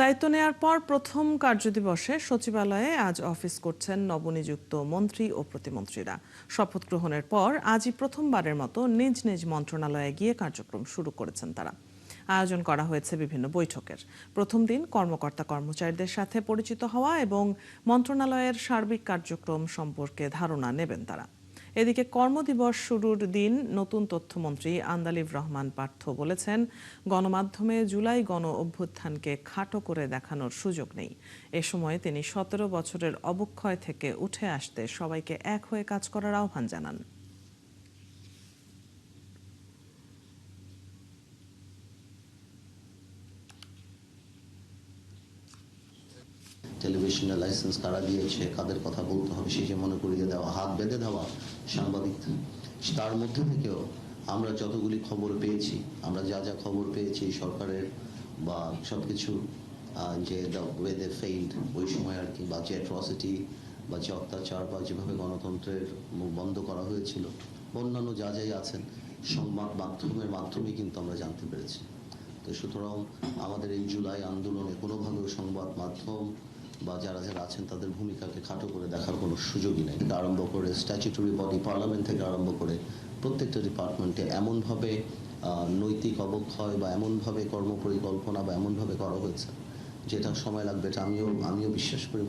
দায়িত্ব নেয়ার পর প্রথম কার্যদিবসে সচিবালয়ে আজ অফিস করছেন নবনিযুক্ত মন্ত্রী ও প্রতিমন্ত্রীরা। শপথ গ্রহণের পর আজই প্রথমবারের মতো নিজ নিজ মন্ত্রণালয়ে গিয়ে কার্যক্রম শুরু করেছেন তারা। আয়োজন করা হয়েছে বিভিন্ন বৈঠকের। প্রথম দিন কর্মকর্তা কর্মচারীদের সাথে পরিচিত হওয়া এবং মন্ত্রণালয়ের সার্বিক কার্যক্রম সম্পর্কে ধারণা নেবেন তারা। এদিকে কর্মদিবস শুরুর দিন নতুন তথ্যমন্ত্রী আন্দালিব রহমান পার্থ বলেছেন, গণমাধ্যমে জুলাই গণ অভ্যুত্থানকে খাটো করে দেখানোর সুযোগ নেই। এ সময় তিনি ১৭ বছরের অবক্ষয় থেকে উঠে আসতে সবাইকে এক হয়ে কাজ করার আহ্বান জানান। টেলিভিশনের লাইসেন্স কারা দিয়েছে, কাদের কথা বলতে হবে সেই যে মনে করিয়ে দেওয়া, হাত বেঁধে দেওয়া সাংবাদিক। তার মধ্যে থেকেও আমরা যতগুলি খবর পেয়েছি, আমরা যা যা খবর পেয়েছি সরকারের বা সবকিছু যে দ্য ওয়ে দে ফেইল্ড ওই সময় আর কি, বা যে অ্যাট্রসিটি বা যে অত্যাচার বা যেভাবে গণতন্ত্রের মুখ বন্ধ করা হয়েছিল, অন্যান্য যা যাই আছেন সংবাদ মাধ্যমের মাধ্যমে কিন্তু আমরা জানতে পেরেছি। তো সুতরাং আমাদের এই জুলাই আন্দোলনে কোনোভাবেও সংবাদ মাধ্যম বা যারা যারা আছেন তাদের ভূমিকাকে খাটো করে দেখার কোনো সুযোগই নেই। আরম্ভ করে স্ট্যাচুটরি বডি পার্লামেন্ট থেকে আরম্ভ করে প্রত্যেকটা ডিপার্টমেন্টে এমনভাবে নৈতিক অবক্ষয় বা এমনভাবে কর্মপরিকল্পনা বা এমনভাবে করা হয়েছে যেটা সময় লাগবে, এটা আমিও বিশ্বাস করি।